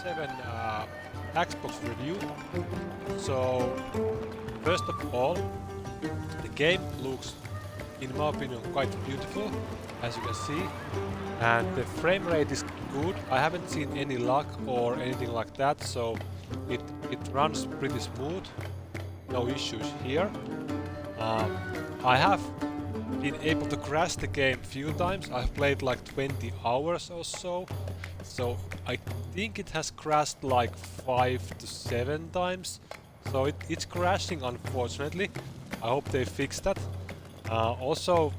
7 Xbox review. So, first of all, the game looks, in my opinion, quite beautiful, as you can see, and the frame rate is good. I haven't seen any lag or anything like that, so it runs pretty smooth. No issues here. I have been able to crash the game few times. I've played like 20 hours or so. So I think it has crashed like 5 to 7 times. So it's crashing, unfortunately. I hope they fix that. Also,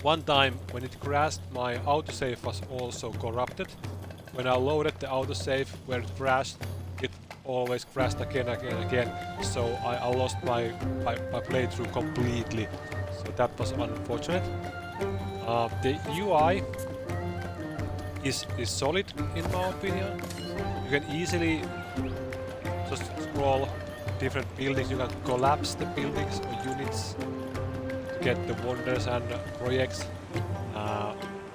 one time when it crashed, my autosave was also corrupted. When I loaded the autosave where it crashed, it always crashed again. So I lost my playthrough completely. So that was unfortunate. The UI is solid in my opinion. You can easily just scroll different buildings. You can collapse the buildings or units to get the wonders and projects.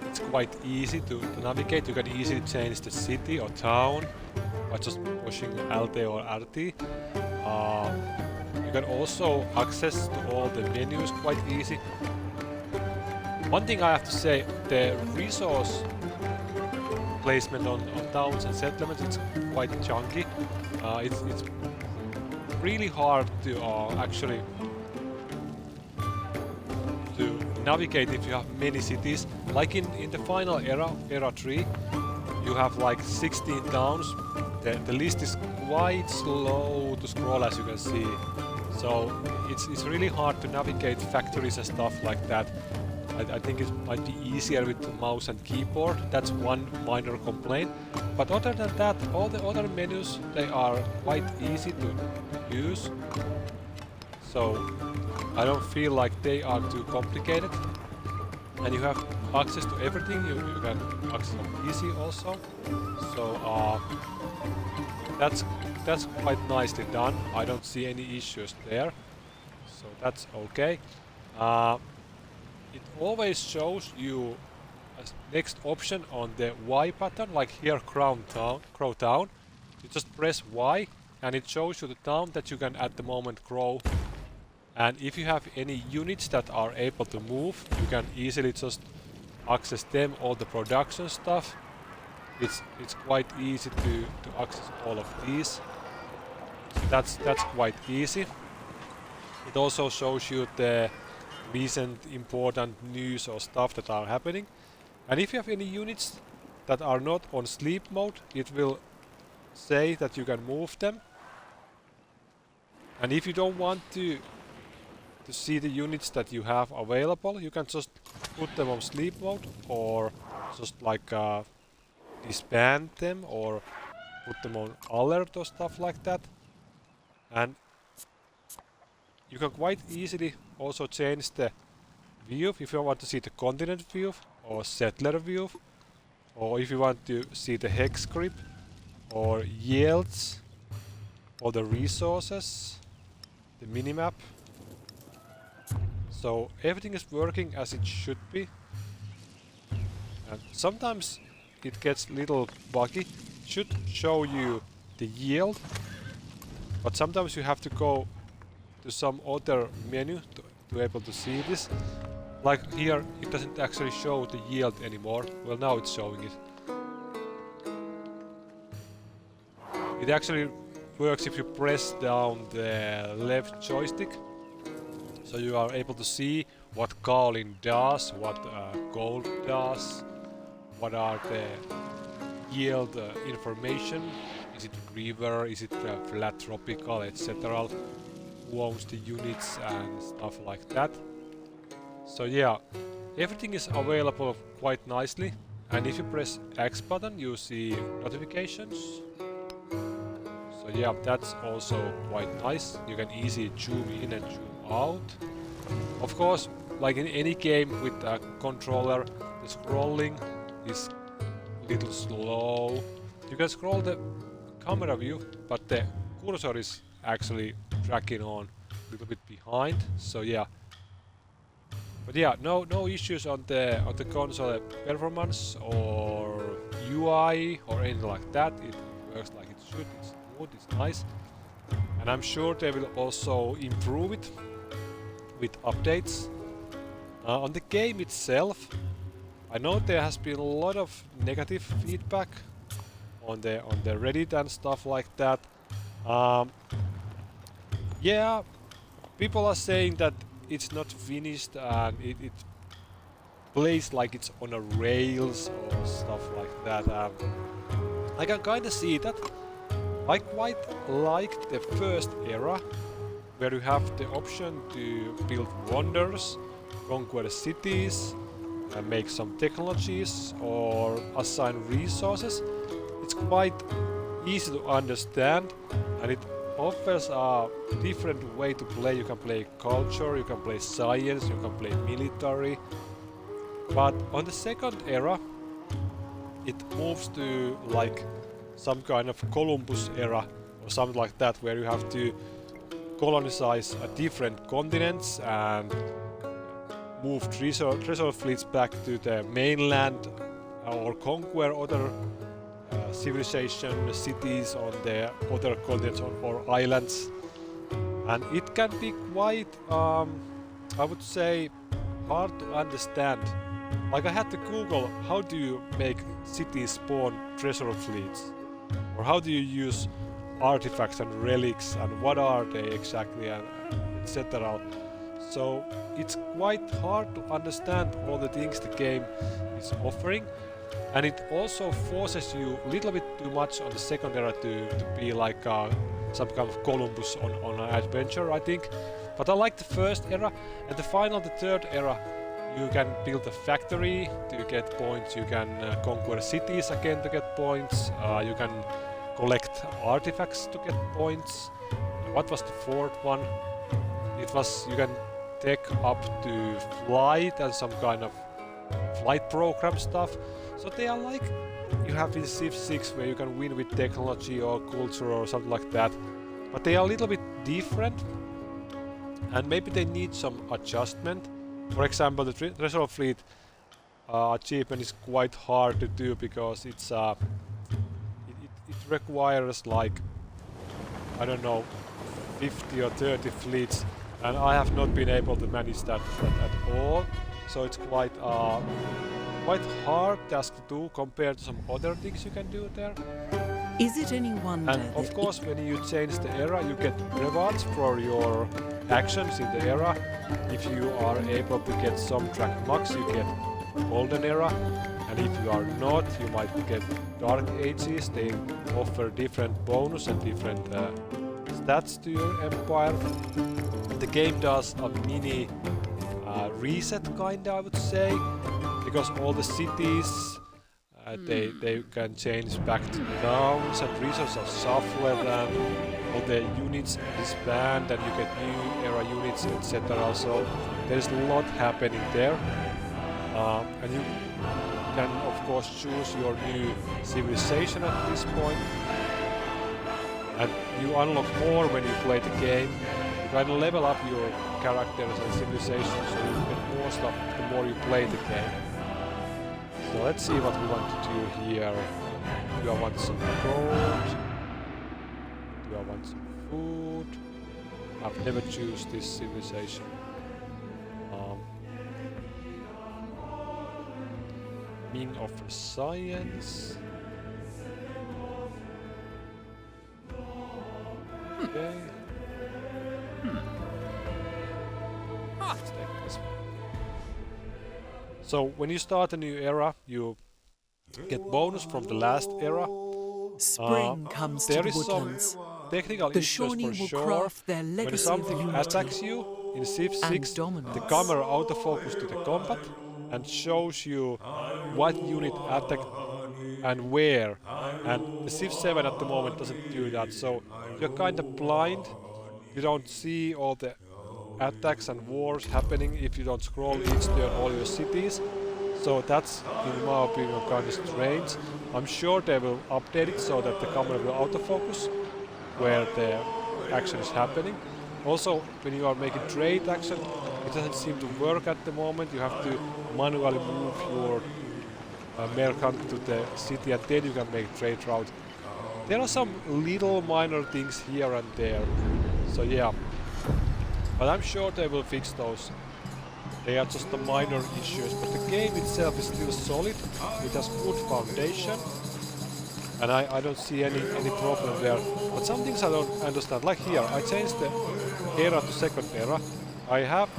It's quite easy to navigate. You can easily change the city or town by just pushing LT or RT. You can also access to all the menus quite easy. One thing I have to say, the resource placement on towns and settlements, it's quite chunky. It's really hard to actually to navigate if you have many cities. Like in the final era 3, you have like 16 towns. The list is quite slow to scroll, as you can see. So it's really hard to navigate factories and stuff like that. I think it might be easier with the mouse and keyboard. That's one minor complaint. But other than that, all the other menus, they are quite easy to use. So I don't feel like they are too complicated. And you have access to everything. You can access on PC also. So that's quite nicely done. I don't see any issues there. So that's okay. It always shows you as next option on the Y button, like here Crow Town. You just press Y and it shows you the town that you can at the moment grow. And if you have any units that are able to move, you can easily just access them, all the production stuff. It's quite easy to access all of these. So that's quite easy. It also shows you the recent important news or stuff that are happening. And if you have any units that are not on sleep mode, it will say that you can move them. And if you don't want to see the units that you have available, you can just put them on sleep mode or just like disband them or put them on alert or stuff like that. And you can quite easily also change the view if you want to see the continent view or settler view, or if you want to see the hex script or yields or the resources, the minimap. So everything is working as it should be. And sometimes it gets a little buggy. It should show you the yield, but sometimes you have to go to some other menu to be able to see this. Like here, it doesn't actually show the yield anymore. Well, now it's showing it. It actually works if you press down the left joystick. So you are able to see what Carlin does, what gold does, what are the yield information. Is it river, is it flat tropical, etc. Who owns the units and stuff like that. So yeah, everything is available quite nicely. And if you press X button, you see notifications. So yeah, that's also quite nice. You can easily zoom in and zoom out. Of course, like in any game with a controller, the scrolling is a little slow. You can scroll the camera view, but the cursor is actually tracking on a little bit behind. So yeah. But yeah, no issues on the console performance or UI or anything like that. It works like it should. It's smooth, it's nice. And I'm sure they will also improve it with updates. On the game itself, I know there has been a lot of negative feedback on the Reddit and stuff like that. Yeah, people are saying that it's not finished and it plays like it's on a rails or stuff like that. I can kinda see that. I quite like the first era, where you have the option to build wonders, conquer cities, and make some technologies or assign resources. It's quite easy to understand, and it offers a different way to play. You can play culture, you can play science, you can play military. But on the second era, it moves to like some kind of Columbus era or something like that, where you have to colonize different continents and move treasure fleets back to the mainland or conquer other civilization cities on the other continents or islands. And it can be quite, I would say, hard to understand. Like I had to Google how do you make cities spawn treasure fleets, or how do you use artifacts and relics and what are they exactly, and etc. So it's quite hard to understand all the things the game is offering, and it also forces you a little bit too much on the second era to be like some kind of Columbus on an adventure, I think. But I like the first era, and the third era, you can build a factory to get points, you can conquer cities again to get points, you can collect artifacts to get points. What was the fourth one? It was you can take up to flight and some kind of flight program stuff. So they are like you have in Civ 6 where you can win with technology or culture or something like that. But they are a little bit different, and maybe they need some adjustment. For example, the treasure fleet achievement is quite hard to do because it's it requires like, I don't know, 50 or 30 fleets, and I have not been able to manage that at all. So it's quite hard task to do compared to some other things you can do there. Is it any wonder? And of course, when you change the era, you get rewards for your actions in the era. If you are able to get some track max, you get golden era, and if you are not, you might get dark ages. They offer different bonus and different stats to your empire. The game does a mini reset, kinda, I would say, because all the cities they can change back to towns, and resources are shuffled, and all the units disband, and you get new era units, etc. So there's a lot happening there, and you can of course choose your new civilization at this point, and you unlock more when you play the game. You can level up your characters and civilizations, so you get more stuff the more you play the game. So let's see what we want to do here. Do I want some gold? Do I want some food? I've never chosen this civilization. Ming offers science. Okay. Let's take this one. So when you start a new era, you get bonus from the last era. Spring comes to There the is some woodlands. technical The issues Shawnee for will sure. craft their When legacy of something unity attacks you in Civ 6, the dominance. camera autofocus to the combat and shows you what unit attacked and where. And the Civ 7 at the moment doesn't do that, so you're kind of blind. You don't see all the attacks and wars happening if you don't scroll each turn all your cities. So that's, in my opinion, kind of strange. I'm sure they will update it so that the camera will autofocus where the action is happening. Also, when you are making trade action, it doesn't seem to work at the moment. You have to manually move your merchant to the city, and then you can make trade route. there are some little minor things here and there. So yeah, but I'm sure they will fix those. They are just the minor issues, but the game itself is still solid. It has good foundation, and I don't see any problem there. But some things I don't understand. Like here, I changed the era to second era. I have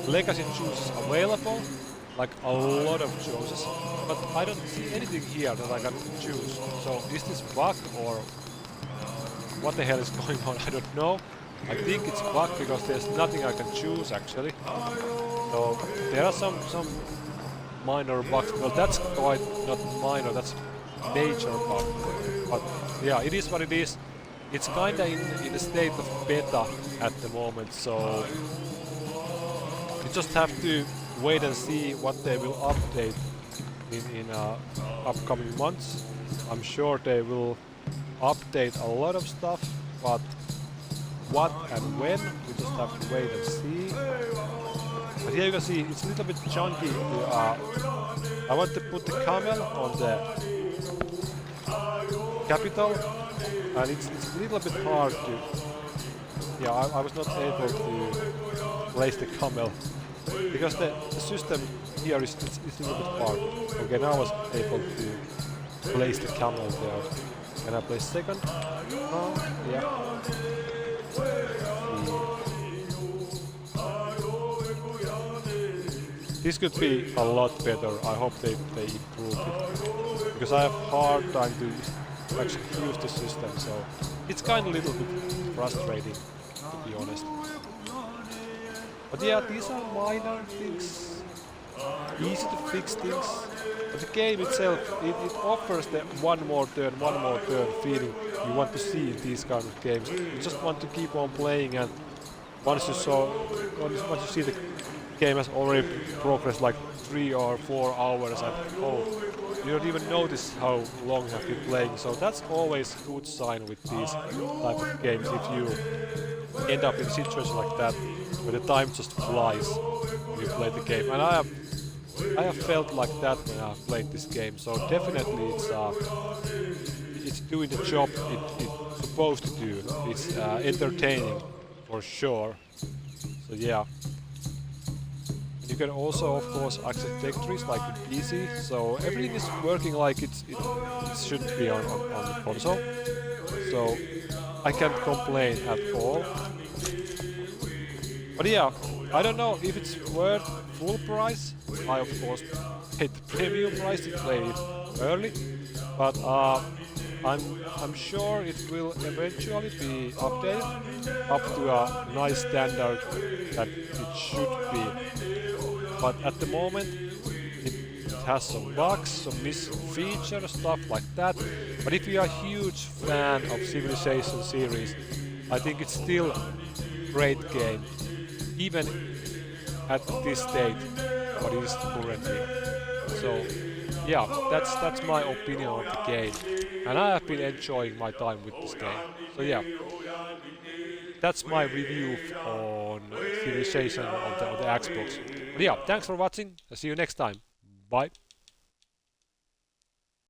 legacy choices available, like a lot of choices, but I don't see anything here that I can choose. So is this bug or what the hell is going on? I don't know. I think it's bug because there's nothing I can choose actually. So there are some minor bugs. Well, that's quite not minor. That's major bug. But yeah, it is what it is. It's kinda in a state of beta at the moment. So you just have to wait and see what they will update in upcoming months. I'm sure they will update a lot of stuff, but what and when, we just have to wait and see. But here you can see it's a little bit chunky. I want to put the camel on the capital, and it's a little bit hard to. Yeah, I was not able to place the camel because the system here is a little bit hard. Okay, now I was able to place the camel there. Can I place second? Yeah. This could be a lot better. I hope they improve it. Because I have hard time to actually use the system, so it's kind of a little bit frustrating, to be honest. But yeah, these are minor things, easy to fix things. But the game itself, it offers the one more turn feeling you want to see in these kind of games. You just want to keep on playing, and once you see the game has already progressed like 3 or 4 hours, and oh, you don't even notice how long you have been playing. So that's always a good sign with these type of games, if you end up in a situation like that where the time just flies when you play the game. And I have felt like that when I've played this game, so definitely it's doing the job it's supposed to do. It's entertaining for sure. So yeah. You can also, of course, access tech trees like with PC, so everything is working like it should be on the console. So I can't complain at all. But yeah, I don't know if it's worth full price. I of course paid the premium price to play it early, but I'm sure it will eventually be updated up to a nice standard that it should be. But at the moment, it has some bugs, some missing features, stuff like that. But if you are a huge fan of Civilization series, I think it's still a great game, even at this state, what it is currently. So yeah, that's my opinion on the game, and I have been enjoying my time with this game. So yeah, that's my review on Civilization on the Xbox. But yeah, thanks for watching. I'll see you next time. Bye.